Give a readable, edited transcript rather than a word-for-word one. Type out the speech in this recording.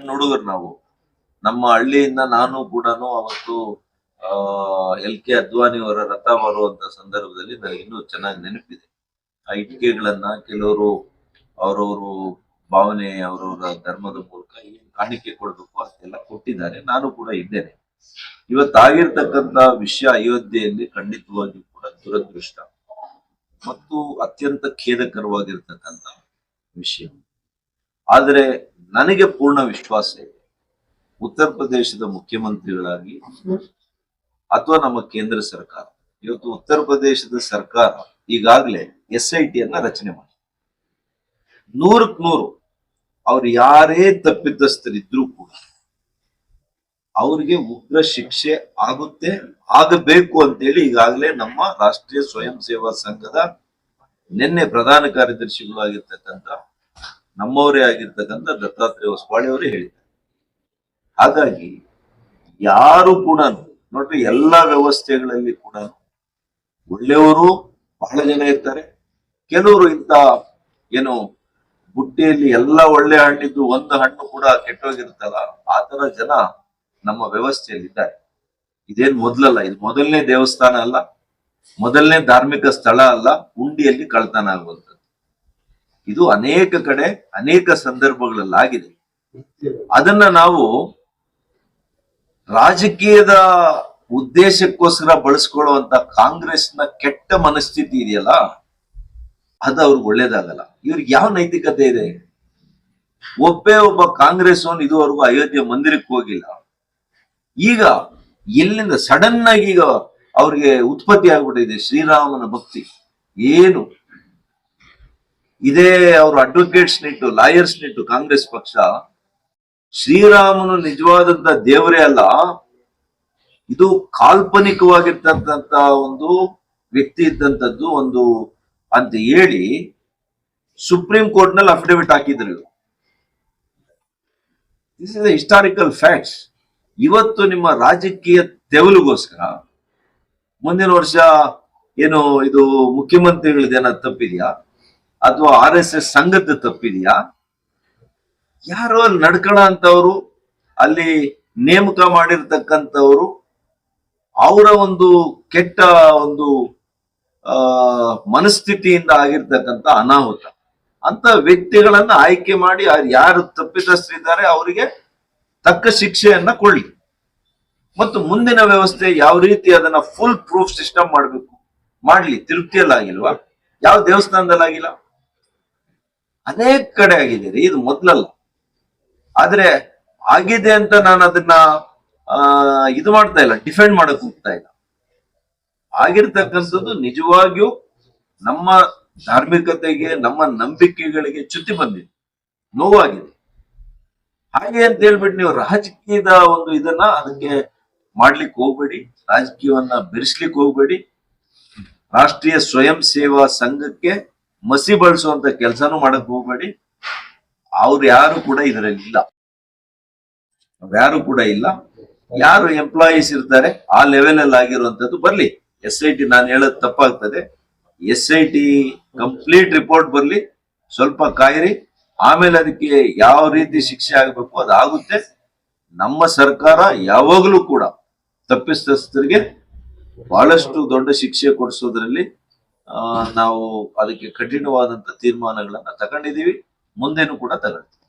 ಸಣ್ಣ ಹುಡುಗರು ನಾವು. ನಮ್ಮ ಹಳ್ಳಿಯಿಂದ ನಾನು ಕೂಡ ಅವತ್ತು LK ಅದ್ವಾನಿ ಅವರ ರಥ ಬರುವಂತ ಸಂದರ್ಭದಲ್ಲಿ ನನಗೆ ಇನ್ನೂ ಚೆನ್ನಾಗಿ ನೆನಪಿದೆ. ಆ ಇಟ್ಟಿಗೆಗಳನ್ನ ಕೆಲವರು ಅವರವರು ಭಾವನೆ, ಅವರವರ ಧರ್ಮದ ಮೂಲಕ ಏನ್ ಕಾಣಿಕೆ ಕೊಡ್ಬೇಕು ಅದೆಲ್ಲ ಕೊಟ್ಟಿದ್ದಾರೆ. ನಾನು ಕೂಡ ಇದ್ದೇನೆ. ಇವತ್ತಾಗಿರ್ತಕ್ಕಂತ ವಿಷಯ ಅಯೋಧ್ಯೆಯಲ್ಲಿ ಖಂಡಿತವಾಗಿಯೂ ಕೂಡ ದುರದೃಷ್ಟ ಮತ್ತು ಅತ್ಯಂತ ಖೇದಕರವಾಗಿರ್ತಕ್ಕಂಥ ವಿಷಯ. ಆದರೆ ನನಗೆ ಪೂರ್ಣ ವಿಶ್ವಾಸ ಇದೆ, ಉತ್ತರ ಪ್ರದೇಶದ ಮುಖ್ಯಮಂತ್ರಿಗಳಾಗಿ ಅಥವಾ ನಮ್ಮ ಕೇಂದ್ರ ಸರ್ಕಾರ, ಇವತ್ತು ಉತ್ತರ ಪ್ರದೇಶದ ಸರ್ಕಾರ ಈಗಾಗಲೇ SIT ಅನ್ನ ರಚನೆ ಮಾಡಿ 100ಕ್ಕೆ 100 ಅವ್ರು ಯಾರೇ ತಪ್ಪಿತಸ್ಥರಿದ್ರು ಕೂಡ ಅವ್ರಿಗೆ ಉಗ್ರ ಶಿಕ್ಷೆ ಆಗಬೇಕು ಅಂತೇಳಿ ಈಗಾಗಲೇ ನಮ್ಮ ರಾಷ್ಟ್ರೀಯ ಸ್ವಯಂ ಸೇವಾ ಸಂಘದ ನಿನ್ನೆ ಪ್ರಧಾನ ಕಾರ್ಯದರ್ಶಿಗಳು ಆಗಿರ್ತಕ್ಕಂಥ ನಮ್ಮವರೇ ಆಗಿರ್ತಕ್ಕಂಥ ದತ್ತಾತ್ರೇಯ ಹೊಸಬಾಳೆ ಅವರೇ ಹೇಳಿದ್ದಾರೆ. ಹಾಗಾಗಿ ಯಾರು ಕೂಡ ನೋಡ್ರಿ, ಎಲ್ಲಾ ವ್ಯವಸ್ಥೆಗಳಲ್ಲಿ ಕೂಡ ಒಳ್ಳೆಯವರು ಬಹಳ ಜನ ಇರ್ತಾರೆ. ಕೆಲವರು ಇಂತ ಏನು ಬುಟ್ಟಿಯಲ್ಲಿ ಎಲ್ಲ ಒಳ್ಳೆ ಹಣ್ಣಿದ್ದು ಒಂದು ಹಣ್ಣು ಕೂಡ ಕೆಟ್ಟೋಗಿರುತ್ತಲ್ಲ, ಆ ತರ ಜನ ನಮ್ಮ ವ್ಯವಸ್ಥೆಯಲ್ಲಿ ಇದ್ದಾರೆ. ಇದೇನ್ ಮೊದಲಲ್ಲ, ಇದು ಮೊದಲನೇ ದೇವಸ್ಥಾನ ಅಲ್ಲ, ಮೊದಲನೇ ಧಾರ್ಮಿಕ ಸ್ಥಳ ಅಲ್ಲ ಉಂಡಿಯಲ್ಲಿ ಕಳ್ತನ ಆಗುವಂಥದ್ದು. ಇದು ಅನೇಕ ಕಡೆ ಅನೇಕ ಸಂದರ್ಭಗಳಲ್ಲಾಗಿದೆ. ಅದನ್ನ ನಾವು ರಾಜಕೀಯದ ಉದ್ದೇಶಕ್ಕೋಸ್ಕರ ಬಳಸ್ಕೊಳ್ಳುವಂತ ಕಾಂಗ್ರೆಸ್ನ ಕೆಟ್ಟ ಮನಸ್ಥಿತಿ ಇದೆಯಲ್ಲ, ಅದು ಅವ್ರಿಗೆ ಒಳ್ಳೇದಾಗಲ್ಲ. ಇವ್ರಿಗೆ ಯಾವ ನೈತಿಕತೆ ಇದೆ? ಒಬ್ಬ ಕಾಂಗ್ರೆಸ್ ಅವನು ಇದುವರೆಗೂ ಅಯೋಧ್ಯೆ ಮಂದಿರಕ್ಕೆ ಹೋಗಿಲ್ಲ. ಈಗ ಎಲ್ಲಿಂದ ಸಡನ್ ಆಗಿ ಈಗ ಅವ್ರಿಗೆ ಉತ್ಪತ್ತಿ ಆಗ್ಬಿಟ್ಟಿದೆ ಶ್ರೀರಾಮನ ಭಕ್ತಿ. ಏನು ಇದೇ ಅವರು ಅಡ್ವೊಕೇಟ್ಸ್ ನಿಟ್ಟು, ಲಾಯರ್ಸ್ ನಿಟ್ಟು ಕಾಂಗ್ರೆಸ್ ಪಕ್ಷ ಶ್ರೀರಾಮನು ನಿಜವಾದಂತ ದೇವರೇ ಅಲ್ಲ, ಇದು ಕಾಲ್ಪನಿಕವಾಗಿರ್ತಕ್ಕಂತ ಒಂದು ವ್ಯಕ್ತಿ ಇದ್ದಂಥದ್ದು ಒಂದು ಅಂತ ಹೇಳಿ ಸುಪ್ರೀಂ ಕೋರ್ಟ್ ನಲ್ಲಿ ಅಫಿಡವಿಟ್ ಹಾಕಿದ್ರು. This is historical facts. ಇವತ್ತು ನಿಮ್ಮ ರಾಜಕೀಯ ತೆವಲಿಗೋಸ್ಕರ ಮುಂದಿನ ವರ್ಷ ಏನು ಇದು ಮುಖ್ಯಮಂತ್ರಿಗಳದ್ದೇನ ತಪ್ಪಿದ್ಯಾ ಅಥವಾ RSS ಸಂಘದ ತಪ್ಪಿದ್ಯಾ? ಯಾರೋ ಅಲ್ಲಿ ನಡ್ಕಳ ಅಂತವ್ರು, ಅಲ್ಲಿ ನೇಮಕ ಮಾಡಿರ್ತಕ್ಕಂಥವ್ರು, ಅವರ ಒಂದು ಕೆಟ್ಟ ಒಂದು ಮನಸ್ಥಿತಿಯಿಂದ ಆಗಿರ್ತಕ್ಕಂಥ ಅನಾಹುತ ಅಂತ ವ್ಯಕ್ತಿಗಳನ್ನ ಆಯ್ಕೆ ಮಾಡಿ ಯಾರು ತಪ್ಪಿತಸ್ಥರಿದ್ದಾರೆ ಅವರಿಗೆ ತಕ್ಕ ಶಿಕ್ಷೆಯನ್ನ ಕೊಡ್ಲಿ. ಮತ್ತು ಮುಂದಿನ ವ್ಯವಸ್ಥೆ ಯಾವ ರೀತಿ ಅದನ್ನ ಫುಲ್ ಪ್ರೂಫ್ ಸಿಸ್ಟಮ್ ಮಾಡ್ಲಿ. ತಿರುಪ್ತಿಯಲ್ಲಾಗಿಲ್ವಾ? ಯಾವ ದೇವಸ್ಥಾನದಲ್ಲಾಗಿಲ್ಲ? ಅನೇಕ ಕಡೆ ಆಗಿದೆ ರೀ, ಇದು ಮೊದ್ಲಲ್ಲ. ಆದ್ರೆ ಆಗಿದೆ ಅಂತ ನಾನು ಅದನ್ನ ಇದು ಮಾಡ್ತಾ ಇಲ್ಲ, ಡಿಫೆಂಡ್ ಮಾಡಕ್ ಹೋಗ್ತಾ ಇಲ್ಲ. ಆಗಿರ್ತಕ್ಕಂಥದ್ದು ನಿಜವಾಗಿಯೂ ನಮ್ಮ ಧಾರ್ಮಿಕತೆಗೆ, ನಮ್ಮ ನಂಬಿಕೆಗಳಿಗೆ ಚ್ಯುತಿ ಬಂದಿದೆ, ನೋವಾಗಿದೆ. ಹಾಗೆ ಅಂತ ಹೇಳ್ಬಿಟ್ಟು ನೀವು ರಾಜಕೀಯದ ಒಂದು ಇದನ್ನ ಅದಕ್ಕೆ ಮಾಡ್ಲಿಕ್ಕೆ ಹೋಗ್ಬೇಡಿ, ರಾಜಕೀಯವನ್ನ ಬೆರೆಸ್ಲಿಕ್ಕೆ ಹೋಗ್ಬೇಡಿ. ರಾಷ್ಟ್ರೀಯ ಸ್ವಯಂ ಸೇವಾ ಸಂಘಕ್ಕೆ ಮಸಿ ಬಳಸುವಂತ ಕೆಲಸನೂ ಮಾಡಕ್ ಹೋಗ್ಬೇಡಿ. ಅವ್ರು ಯಾರು ಕೂಡ ಇದರಲ್ಲಿ ಇಲ್ಲ, ಯಾರು ಕೂಡ ಇಲ್ಲ. ಯಾರು ಎಂಪ್ಲಾಯೀಸ್ ಇರ್ತಾರೆ ಆ ಲೆವೆಲ್ ಅಲ್ಲಿ ಆಗಿರುವಂತದ್ದು ಬರ್ಲಿ. SIT ನಾನು ಹೇಳೋದು ತಪ್ಪಾಗ್ತದೆ. SIT ಕಂಪ್ಲೀಟ್ ರಿಪೋರ್ಟ್ ಬರ್ಲಿ, ಸ್ವಲ್ಪ ಕಾಯಿರಿ, ಆಮೇಲೆ ಅದಕ್ಕೆ ಯಾವ ರೀತಿ ಶಿಕ್ಷೆ ಆಗ್ಬೇಕು ಅದಾಗುತ್ತೆ. ನಮ್ಮ ಸರ್ಕಾರ ಯಾವಾಗಲೂ ಕೂಡ ತಪ್ಪಿತಸ್ಥರಿಗೆ ಬಹಳಷ್ಟು ದೊಡ್ಡ ಶಿಕ್ಷೆ ಕೊಡಿಸೋದ್ರಲ್ಲಿ ನಾವು ಅದಕ್ಕೆ ಕಠಿಣವಾದಂತ ತೀರ್ಮಾನಗಳನ್ನ ತಗೊಂಡಿದೀವಿ, ಮುಂದೇನು ಕೂಡ ತಗೊಳ್ತೀವಿ.